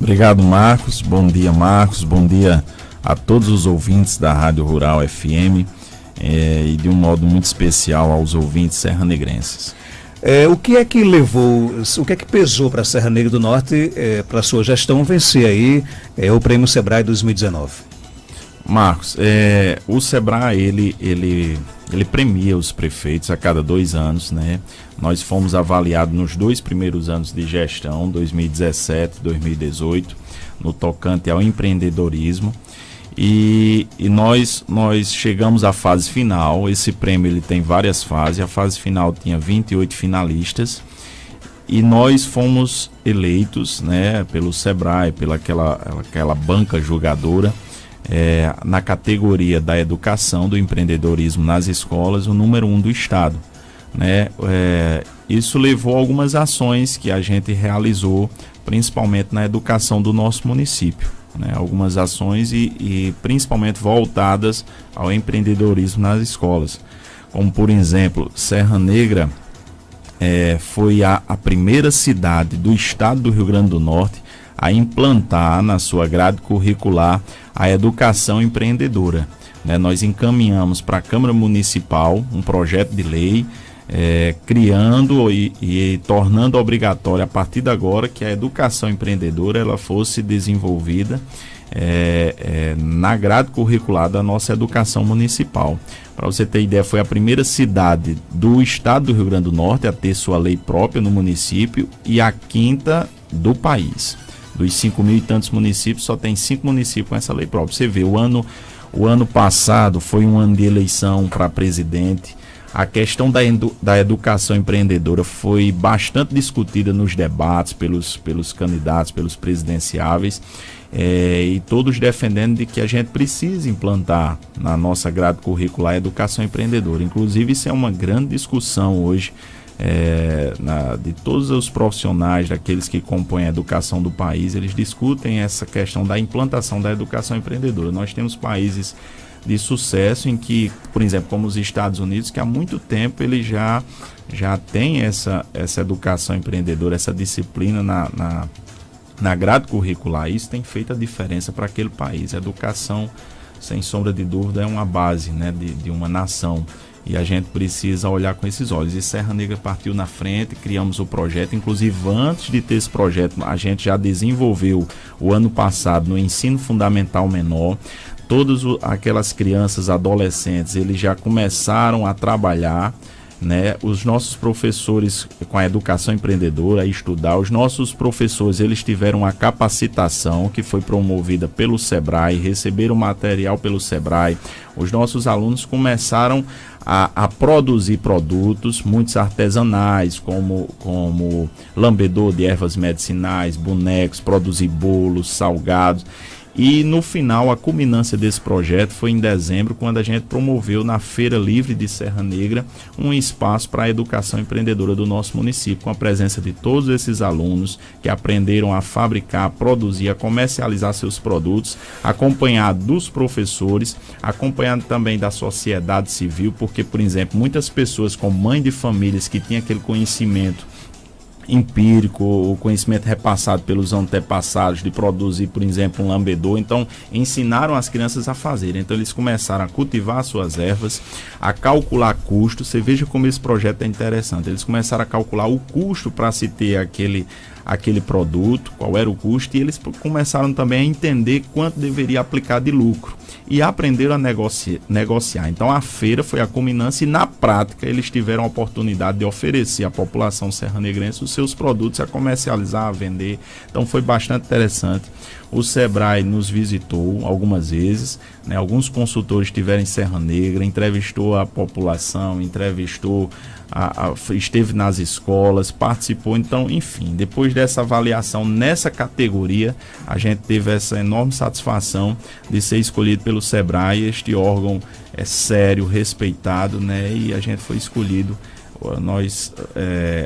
Obrigado, Marcos. Bom dia, Marcos. Bom dia a todos os ouvintes da Rádio Rural FM e de um modo muito especial aos ouvintes serranegrenses. O que é que pesou para a Serra Negra do Norte, para a sua gestão, vencer aí o Prêmio Sebrae 2019? Marcos, o Sebrae, ele premia os prefeitos a cada 2 anos, né? Nós fomos avaliados nos 2 primeiros anos de gestão, 2017 e 2018, no tocante ao empreendedorismo. E nós chegamos à fase final. Esse prêmio ele tem várias fases. A fase final tinha 28 finalistas e nós fomos eleitos, né, pelo Sebrae, pela aquela banca julgadora, na categoria da educação, do empreendedorismo nas escolas, o número 1 do estado, né? Isso levou a algumas ações que a gente realizou, principalmente na educação do nosso município, né? Algumas ações e principalmente voltadas ao empreendedorismo nas escolas, como por exemplo, Serra Negra foi a primeira cidade do estado do Rio Grande do Norte a implantar na sua grade curricular a educação empreendedora, né? Nós encaminhamos para a Câmara Municipal um projeto de lei criando e tornando obrigatório a partir de agora que a educação empreendedora ela fosse desenvolvida na grade curricular da nossa educação municipal. Para você ter ideia, foi a primeira cidade do estado do Rio Grande do Norte a ter sua lei própria no município e a 5ª do país. Dos 5.000 e tantos municípios, só tem 5 municípios com essa lei própria. Você vê, o ano passado foi um ano de eleição para presidente. A questão da educação empreendedora foi bastante discutida nos debates pelos candidatos, pelos presidenciáveis, e todos defendendo de que a gente precisa implantar na nossa grade curricular a educação empreendedora. Inclusive, isso é uma grande discussão hoje de todos os profissionais, daqueles que compõem a educação do país. Eles discutem essa questão da implantação da educação empreendedora. Nós temos países de sucesso em que, por exemplo, como os Estados Unidos, que há muito tempo ele já tem essa educação empreendedora, essa disciplina na grade curricular. Isso tem feito a diferença para aquele país. A educação, sem sombra de dúvida, é uma base, né, de uma nação. E a gente precisa olhar com esses olhos. E Serra Negra partiu na frente, criamos o projeto. Inclusive, antes de ter esse projeto, a gente já desenvolveu o ano passado no ensino fundamental menor. Todas aquelas crianças, adolescentes, eles já começaram a trabalhar, né? Os nossos professores com a educação empreendedora a estudar. Os nossos professores, eles tiveram a capacitação que foi promovida pelo Sebrae, receberam material pelo Sebrae. Os nossos alunos começaram a produzir produtos, muitos artesanais, como lambedor de ervas medicinais, bonecos, produzir bolos, salgados. E no final, a culminância desse projeto foi em dezembro, quando a gente promoveu na Feira Livre de Serra Negra um espaço para a educação empreendedora do nosso município, com a presença de todos esses alunos que aprenderam a fabricar, a produzir, a comercializar seus produtos, acompanhado dos professores, acompanhado também da sociedade civil, porque, por exemplo, muitas pessoas como mãe de famílias que tinham aquele conhecimento empírico, o conhecimento repassado pelos antepassados de produzir, por exemplo, um lambedor, então ensinaram as crianças a fazer. Então eles começaram a cultivar suas ervas, a calcular custos. Você veja como esse projeto é interessante. Eles começaram a calcular o custo para se ter aquele produto, qual era o custo, e eles começaram também a entender quanto deveria aplicar de lucro e aprenderam a negociar. Então a feira foi a culminância e na prática eles tiveram a oportunidade de oferecer à população serranegrense os seus produtos, a comercializar, a vender. Então foi bastante interessante. O Sebrae nos visitou algumas vezes, né? Alguns consultores estiveram em Serra Negra, entrevistou a população, esteve nas escolas, participou. Então, enfim, depois dessa avaliação nessa categoria, a gente teve essa enorme satisfação de ser escolhido pelo Sebrae. Este órgão é sério, respeitado, né? E a gente foi escolhido. Nós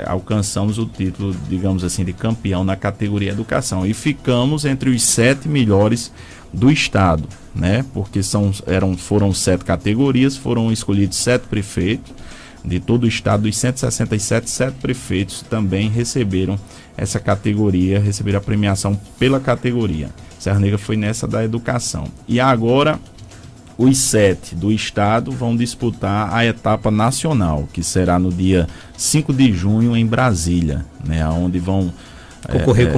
alcançamos o título, digamos assim, de campeão na categoria educação e ficamos entre os 7 melhores do estado, né? Porque foram 7 categorias, foram escolhidos 7 prefeitos, de todo o estado, dos 167, 7 prefeitos também receberam essa categoria, receberam a premiação pela categoria. Serra Negra foi nessa da educação. E agora, os 7 do estado vão disputar a etapa nacional, que será no dia 5 de junho em Brasília, né, onde vão concorrer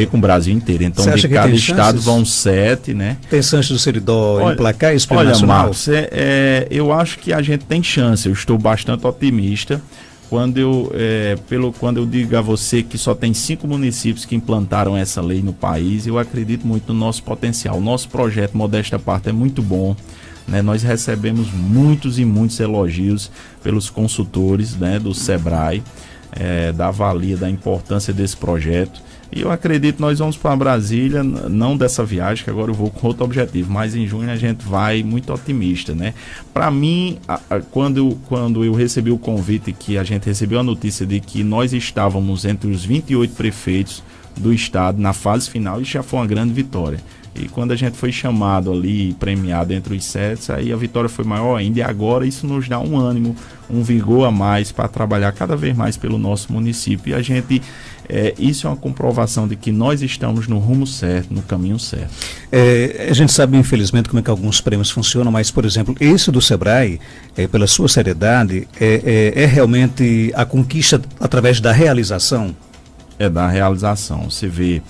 com o Brasil inteiro. Então, de cada estado vão 7, né? Tem chance do Seridó emplacar esse prêmio nacional? Marcos, eu acho que a gente tem chance. Eu estou bastante otimista. Quando eu digo a você que só tem 5 municípios que implantaram essa lei no país, eu acredito muito no nosso potencial. O nosso projeto, modesta parte, é muito bom, né? Nós recebemos muitos e muitos elogios pelos consultores, né, do SEBRAE, da avalia da importância desse projeto. E eu acredito que nós vamos para Brasília, não dessa viagem, que agora eu vou com outro objetivo, mas em junho a gente vai muito otimista, né? Para mim, quando eu recebi o convite, que a gente recebeu a notícia de que nós estávamos entre os 28 prefeitos do estado na fase final, isso já foi uma grande vitória. E quando a gente foi chamado ali, premiado entre os 7, aí a vitória foi maior ainda. E agora isso nos dá um ânimo, um vigor a mais para trabalhar cada vez mais pelo nosso município. E a gente, isso é uma comprovação de que nós estamos no rumo certo, no caminho certo. A gente sabe, infelizmente, como é que alguns prêmios funcionam, mas, por exemplo, esse do SEBRAE, pela sua seriedade, é realmente a conquista através da realização? Da realização. Você vê,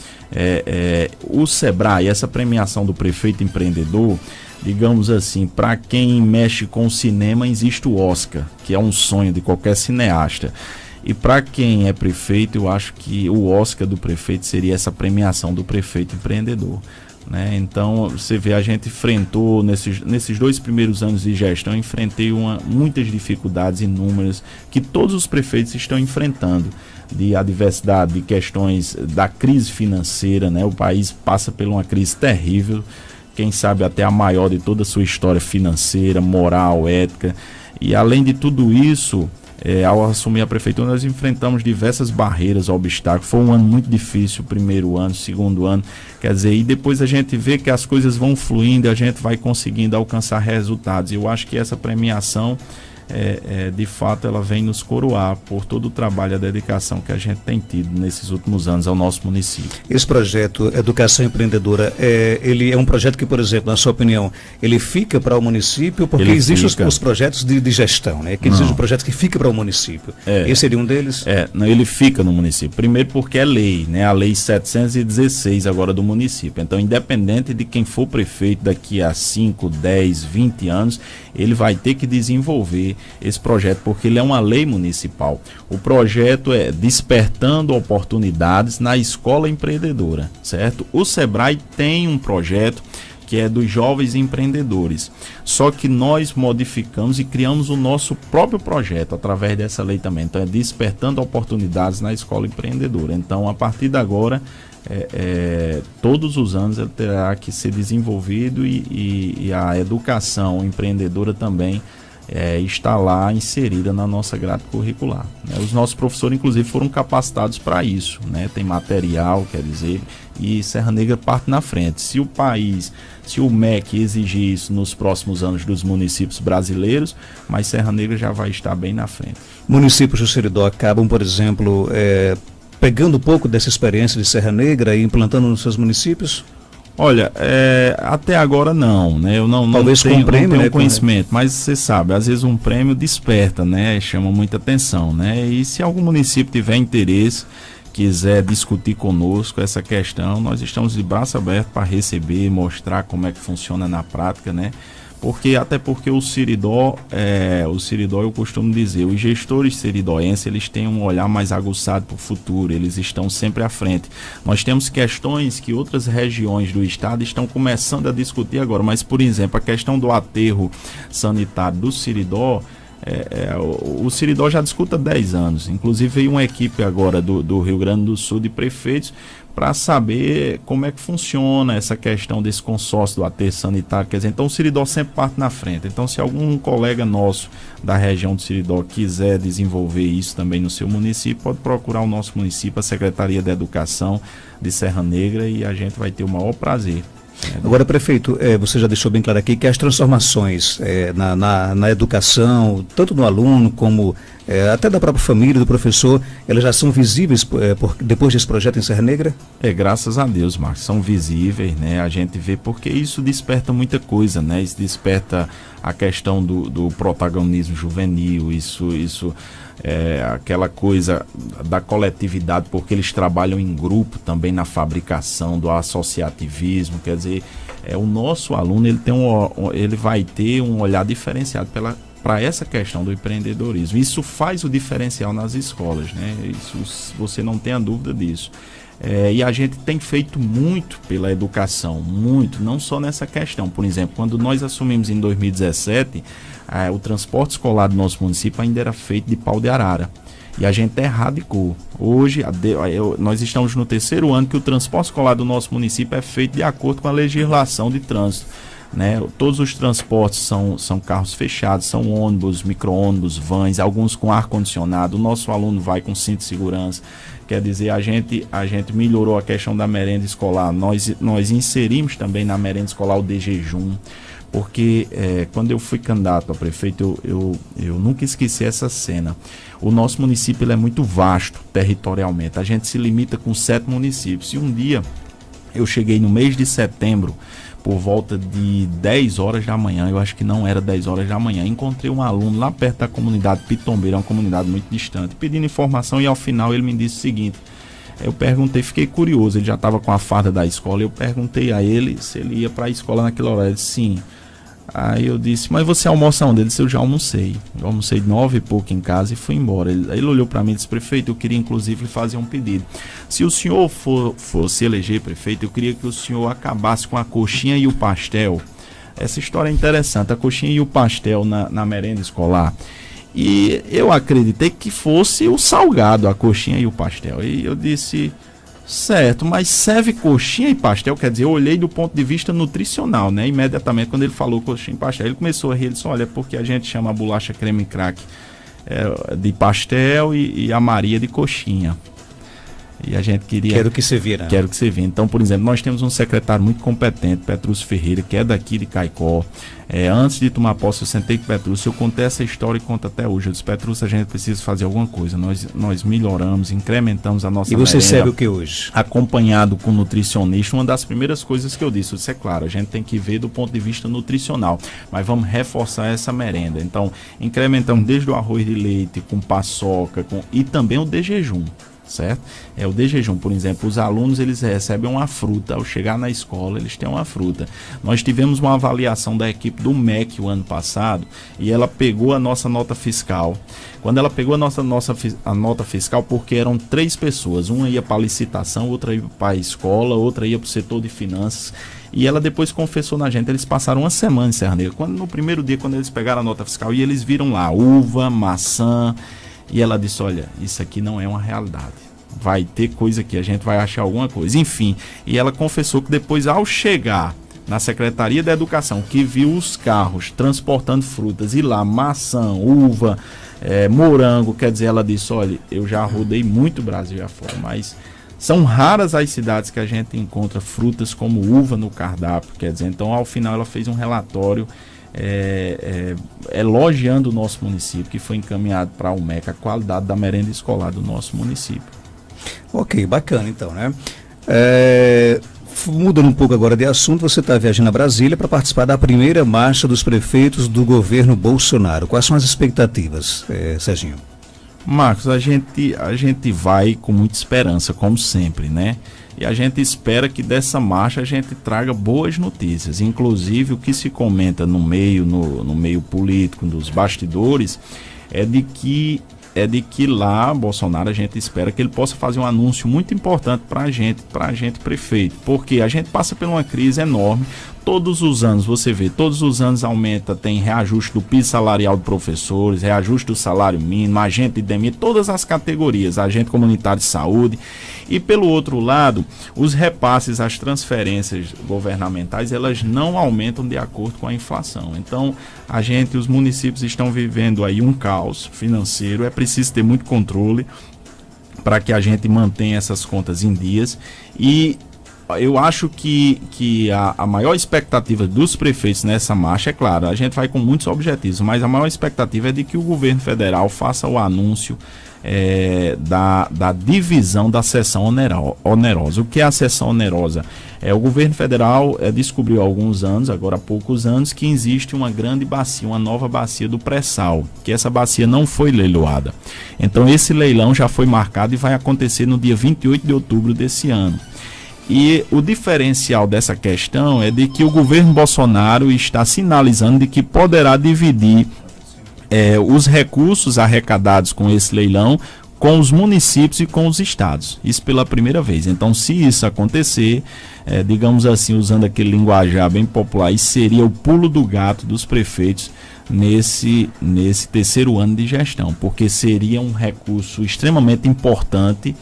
o SEBRAE, essa premiação do prefeito empreendedor, digamos assim, para quem mexe com cinema, existe o Oscar, que é um sonho de qualquer cineasta. E para quem é prefeito, eu acho que o Oscar do prefeito seria essa premiação do prefeito empreendedor, né? Então, você vê, a gente enfrentou, nesses 2 primeiros anos de gestão, enfrentei muitas dificuldades inúmeras que todos os prefeitos estão enfrentando, de adversidade, de questões da crise financeira, né? O país passa por uma crise terrível, quem sabe até a maior de toda a sua história financeira, moral, ética. E além de tudo isso, ao assumir a prefeitura, nós enfrentamos diversas barreiras, obstáculos. Foi um ano muito difícil, o primeiro ano, o segundo ano. Quer dizer, e depois a gente vê que as coisas vão fluindo, a gente vai conseguindo alcançar resultados. Eu acho que essa premiação, de fato, ela vem nos coroar por todo o trabalho e a dedicação que a gente tem tido nesses últimos anos ao nosso município. Esse projeto Educação Empreendedora, ele é um projeto que, por exemplo, na sua opinião, ele fica para o município, porque existem os projetos de gestão, né? Que existe um projeto que fica para o município. Esse seria um deles? Não, ele fica no município. Primeiro porque é lei, né? A lei 716 agora do município. Então, independente de quem for prefeito daqui a 5, 10, 20 anos, ele vai ter que desenvolver esse projeto, porque ele é uma lei municipal. O projeto é Despertando Oportunidades na Escola Empreendedora, certo? O SEBRAE tem um projeto que é dos jovens empreendedores, só que nós modificamos e criamos o nosso próprio projeto através dessa lei também. Então é Despertando Oportunidades na Escola Empreendedora. Então, a partir de agora, todos os anos ele terá que ser desenvolvido e a educação empreendedora também está lá inserida na nossa grade curricular, né? Os nossos professores, inclusive, foram capacitados para isso, né? Tem material, quer dizer, e Serra Negra parte na frente. Se o MEC exigir isso nos próximos anos dos municípios brasileiros, mas Serra Negra já vai estar bem na frente. Municípios do Seridó acabam, por exemplo, pegando um pouco dessa experiência de Serra Negra e implantando nos seus municípios? Olha, até agora não, né? Eu não tenho conhecimento, mas você sabe, às vezes um prêmio desperta, né? Chama muita atenção, né? E se algum município tiver interesse, quiser discutir conosco essa questão, nós estamos de braço aberto para receber, mostrar como é que funciona na prática, né? Até porque o Seridó, eu costumo dizer, os gestores seridóenses, eles têm um olhar mais aguçado para o futuro, eles estão sempre à frente. Nós temos questões que outras regiões do estado estão começando a discutir agora, mas, por exemplo, a questão do aterro sanitário do Seridó, o Seridó já discuta há 10 anos, inclusive veio uma equipe agora do Rio Grande do Sul de prefeitos para saber como é que funciona essa questão desse consórcio do aterro sanitário. Quer dizer, então o Seridó sempre parte na frente. Então, se algum colega nosso da região do Seridó quiser desenvolver isso também no seu município, pode procurar o nosso município, a Secretaria de Educação de Serra Negra, e a gente vai ter o maior prazer. Agora, prefeito, você já deixou bem claro aqui que as transformações na educação, tanto no aluno como até da própria família, do professor, elas já são visíveis depois desse projeto em Serra Negra? Graças a Deus, Marcos, são visíveis, né? A gente vê porque isso desperta muita coisa, né? Isso desperta a questão do protagonismo juvenil, isso aquela coisa da coletividade, porque eles trabalham em grupo também na fabricação, do associativismo, quer dizer, o nosso aluno ele vai ter um olhar diferenciado para essa questão do empreendedorismo. Isso faz o diferencial nas escolas, né? Isso, você não tem a dúvida disso. E a gente tem feito muito pela educação, muito, não só nessa questão. Por exemplo, quando nós assumimos em 2017, o transporte escolar do nosso município ainda era feito de pau de arara. E a gente erradicou. Hoje, nós estamos no 3º ano que o transporte escolar do nosso município é feito de acordo com a legislação de trânsito, né? Todos os transportes são carros fechados, são ônibus, micro-ônibus, vans, alguns com ar-condicionado. O nosso aluno vai com cinto de segurança. Quer dizer, a gente melhorou a questão da merenda escolar. Nós inserimos também na merenda escolar o de jejum, porque quando eu fui candidato a prefeito, eu nunca esqueci essa cena. O nosso município ele é muito vasto territorialmente. A gente se limita com 7 municípios. E um dia eu cheguei no mês de setembro, por volta de 10 horas da manhã, eu acho que não era 10 horas da manhã, encontrei um aluno lá perto da comunidade Pitombeira, uma comunidade muito distante, pedindo informação, e ao final ele me disse o seguinte: eu perguntei, fiquei curioso, ele já estava com a farda da escola, eu perguntei a ele se ele ia para a escola naquela hora, ele disse sim. Aí eu disse, mas você almoça onde? Ele disse, eu já almocei. Eu almocei 9 e pouco em casa e fui embora. Ele olhou para mim e disse, prefeito, eu queria inclusive lhe fazer um pedido. Se o senhor fosse eleger prefeito, eu queria que o senhor acabasse com a coxinha e o pastel. Essa história é interessante, a coxinha e o pastel na merenda escolar. E eu acreditei que fosse o salgado, a coxinha e o pastel. E eu disse... Certo, mas serve coxinha e pastel? Quer dizer, eu olhei do ponto de vista nutricional, né? Imediatamente, quando ele falou coxinha e pastel, ele começou a rir, ele disse, olha, porque a gente chama a bolacha creme crack de pastel e a Maria de coxinha. E a gente queria... Quero que você vira. Quero que você vira. Então, por exemplo, nós temos um secretário muito competente, Petrúcio Ferreira, que é daqui de Caicó. Antes de tomar posse, eu sentei com o Petrúcio, eu contei essa história e conto até hoje. Eu disse, Petrúcio, a gente precisa fazer alguma coisa. Nós melhoramos, incrementamos a nossa merenda. E você segue o que hoje? Acompanhado com nutricionista. Uma das primeiras coisas que eu disse, é claro, a gente tem que ver do ponto de vista nutricional, mas vamos reforçar essa merenda. Então, incrementamos desde o arroz de leite, com paçoca, e também o de jejum. Certo? O de jejum, por exemplo, os alunos eles recebem uma fruta, ao chegar na escola eles têm uma fruta. Nós tivemos uma avaliação da equipe do MEC o ano passado e ela pegou a nossa nota fiscal. Quando ela pegou a nota fiscal, porque eram 3 pessoas, uma ia para a licitação, outra ia para a escola, outra ia para o setor de finanças. E ela depois confessou na gente, eles passaram uma semana em Serra Negra. No primeiro dia, quando eles pegaram a nota fiscal, e eles viram lá uva, maçã. E ela disse, olha, isso aqui não é uma realidade. Vai ter coisa aqui, a gente vai achar alguma coisa. Enfim, e ela confessou que depois, ao chegar na Secretaria da Educação, que viu os carros transportando frutas, e lá maçã, uva, morango, quer dizer, ela disse, olha, eu já rodei muito o Brasil afora, mas são raras as cidades que a gente encontra frutas como uva no cardápio, quer dizer, então ao final ela fez um relatório elogiando o nosso município, que foi encaminhado para o MEC, a qualidade da merenda escolar do nosso município. Ok, bacana então, né? Mudando um pouco agora de assunto, você está viajando a Brasília para participar da primeira marcha dos prefeitos do governo Bolsonaro. Quais são as expectativas, Serginho? Marcos, a gente vai com muita esperança, como sempre, né? E a gente espera que dessa marcha a gente traga boas notícias. Inclusive, o que se comenta no meio político, dos bastidores, é de que lá, Bolsonaro, a gente espera que ele possa fazer um anúncio muito importante para a gente prefeito, porque a gente passa por uma crise enorme. Todos os anos, você vê, todos os anos aumenta, tem reajuste do piso salarial de professores, reajuste do salário mínimo, agente de DMI, todas as categorias, agente comunitário de saúde. E pelo outro lado, os repasses, as transferências governamentais, elas não aumentam de acordo com a inflação. Então, os municípios estão vivendo aí um caos financeiro, é preciso ter muito controle para que a gente mantenha essas contas em dias. E eu acho que a maior expectativa dos prefeitos nessa marcha, é claro, a gente vai com muitos objetivos, mas a maior expectativa é de que o governo federal faça o anúncio da divisão da seção onerosa. O que é a seção onerosa? O governo federal descobriu há alguns anos, agora há poucos anos, que existe uma grande bacia, uma nova bacia do pré-sal, que essa bacia não foi leiloada. Então esse leilão já foi marcado e vai acontecer no dia 28 de outubro desse ano. E o diferencial dessa questão é de que o governo Bolsonaro está sinalizando de que poderá dividir os recursos arrecadados com esse leilão com os municípios e com os estados. Isso pela primeira vez. Então, se isso acontecer, digamos assim, usando aquele linguajar bem popular, isso seria o pulo do gato dos prefeitos nesse terceiro ano de gestão, porque seria um recurso extremamente importante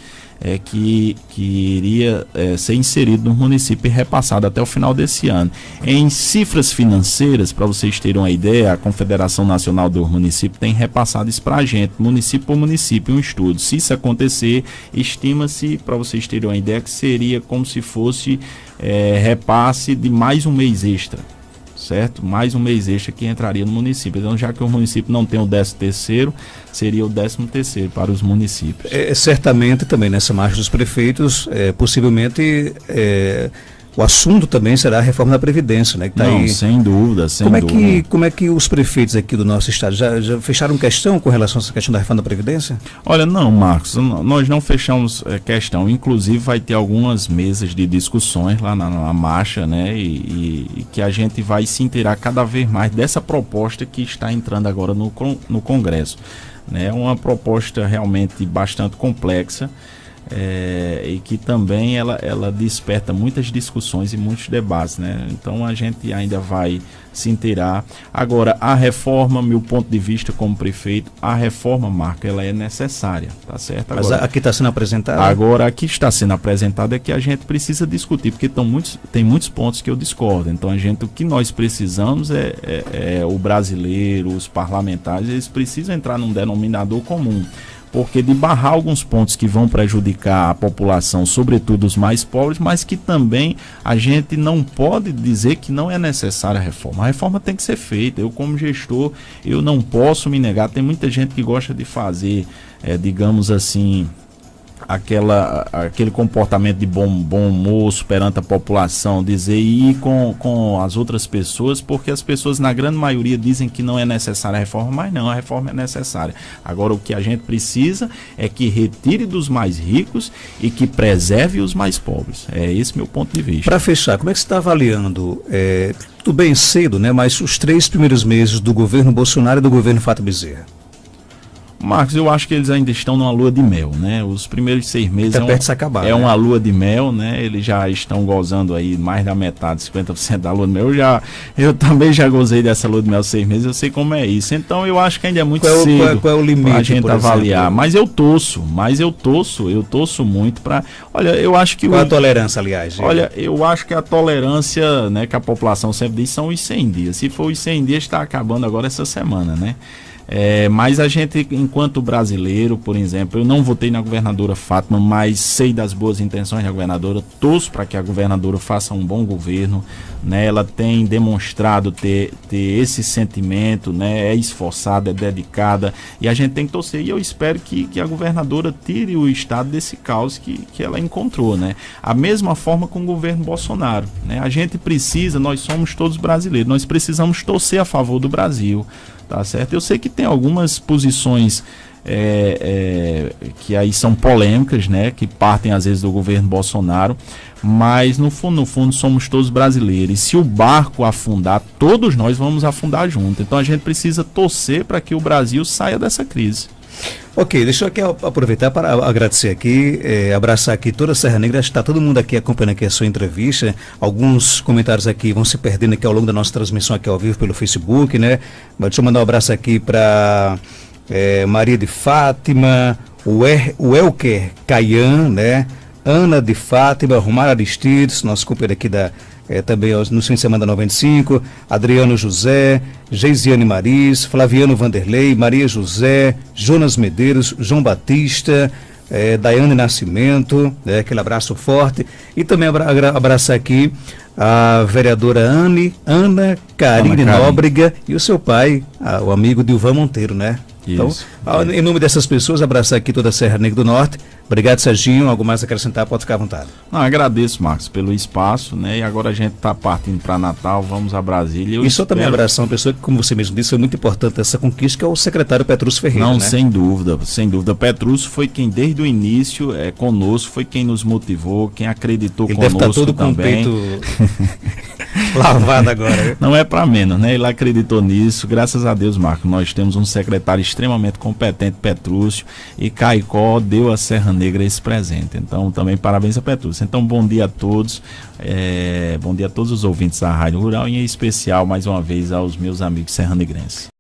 que iria ser inserido no município e repassado até o final desse ano. Em cifras financeiras, para vocês terem uma ideia, a Confederação Nacional dos Municípios tem repassado isso para a gente, município por município, um estudo. Se isso acontecer, estima-se, para vocês terem uma ideia, que seria como se fosse repasse de mais um mês extra. Certo? Mais um mês extra que entraria no município. Então, já que o município não tem o 13º, seria o 13º para os municípios. Certamente também nessa marcha dos prefeitos, possivelmente o assunto também será a reforma da Previdência, né? Que tá não, aí. Sem dúvida. Como é que os prefeitos aqui do nosso estado já fecharam questão com relação a essa questão da reforma da Previdência? Olha, não, Marcos, nós não fechamos questão. Inclusive vai ter algumas mesas de discussões lá na marcha, né? E que a gente vai se inteirar cada vez mais dessa proposta que está entrando agora no Congresso. É uma proposta realmente bastante complexa. E que também ela desperta muitas discussões e muitos debates, né? Então a gente ainda vai se inteirar. Agora, a reforma, meu ponto de vista como prefeito, a reforma, Marco, ela é necessária, tá certo? Agora, mas aqui está sendo apresentada? Agora, aqui está sendo apresentada é que a gente precisa discutir, porque tem muitos pontos que eu discordo. Então o que nós precisamos é o brasileiro, os parlamentares, eles precisam entrar num denominador comum. Porque de barrar alguns pontos que vão prejudicar a população, sobretudo os mais pobres, mas que também a gente não pode dizer que não é necessária a reforma. A reforma tem que ser feita. Eu, como gestor, eu não posso me negar. Tem muita gente que gosta de fazer, digamos assim, aquele comportamento de bom moço perante a população, dizer ir com as outras pessoas, porque as pessoas na grande maioria dizem que não é necessária a reforma, mas não, a reforma é necessária. Agora o que a gente precisa é que retire dos mais ricos e que preserve os mais pobres. É esse meu ponto de vista. Para fechar, como é que você está avaliando, tudo bem cedo, né, mas os 3 primeiros meses do governo Bolsonaro e do governo Fato Bezerra? Marcos, eu acho que eles ainda estão numa lua de mel, né? Os primeiros 6 meses uma lua de mel, né? Eles já estão gozando aí mais da metade, 50% da lua de mel. Eu também já gozei dessa lua de mel 6 meses, eu sei como é isso. Então eu acho que ainda é muito cedo qual é o limite, pra gente avaliar. Mas eu torço muito para. Olha, eu acho que. Qual a tolerância, aliás? Olha, eu acho que a tolerância, né, que a população sempre diz, são os 100 dias. Se for os 100 dias, está acabando agora essa semana, né? Mas a gente, enquanto brasileiro, por exemplo, eu não votei na governadora Fátima, mas sei das boas intenções da governadora, torço para que a governadora faça um bom governo, né? Ela tem demonstrado ter esse sentimento, né? É esforçada, é dedicada, e a gente tem que torcer, e eu espero que a governadora tire o estado desse caos que ela encontrou, né? A mesma forma com o governo Bolsonaro, né? A gente precisa, nós somos todos brasileiros, nós precisamos torcer a favor do Brasil. Tá certo? Eu sei que tem algumas posições que aí são polêmicas, né? Que partem às vezes do governo Bolsonaro, mas no fundo somos todos brasileiros. E se o barco afundar, todos nós vamos afundar junto. Então a gente precisa torcer para que o Brasil saia dessa crise. Ok, deixa eu aqui aproveitar para agradecer aqui, abraçar aqui toda a Serra Negra. Está todo mundo aqui acompanhando aqui a sua entrevista. Alguns comentários aqui vão se perdendo aqui ao longo da nossa transmissão aqui ao vivo pelo Facebook, né? Mas deixa eu mandar um abraço aqui para Maria de Fátima, o Elker Caian, né? Ana de Fátima, Romar Aristides, nosso companheiro aqui também no fim de semana 95, Adriano José, Geisiane Maris, Flaviano Vanderlei, Maria José, Jonas Medeiros, João Batista, Daiane Nascimento, aquele abraço forte, e também abraçar aqui a vereadora Ana Karine Nóbrega e o seu pai, o amigo Dilvan Monteiro, né? Isso. Então, em nome dessas pessoas, abraçar aqui toda a Serra Negra do Norte. Obrigado, Serginho. Algo mais a acrescentar? Pode ficar à vontade. Não, agradeço, Marcos, pelo espaço, né? E agora a gente está partindo para Natal, vamos a Brasília. E só também abraçar uma pessoa que, como você mesmo disse, foi muito importante essa conquista, que é o secretário Petrúcio Ferreira. Não, né? sem dúvida, sem dúvida. Petrúcio foi quem, desde o início, conosco, foi quem nos motivou, quem acreditou ele conosco deve estar todo também. Com o peito lavado agora. Não é para menos, né? Ele acreditou nisso. Graças a Deus, Marcos, nós temos um secretário extremamente competente, Petrúcio, e Caicó deu à Serra Negra esse presente. Então, também parabéns a Petrúcio. Então, bom dia a todos. Bom dia a todos os ouvintes da Rádio Rural e em especial, mais uma vez, aos meus amigos serranegrenses.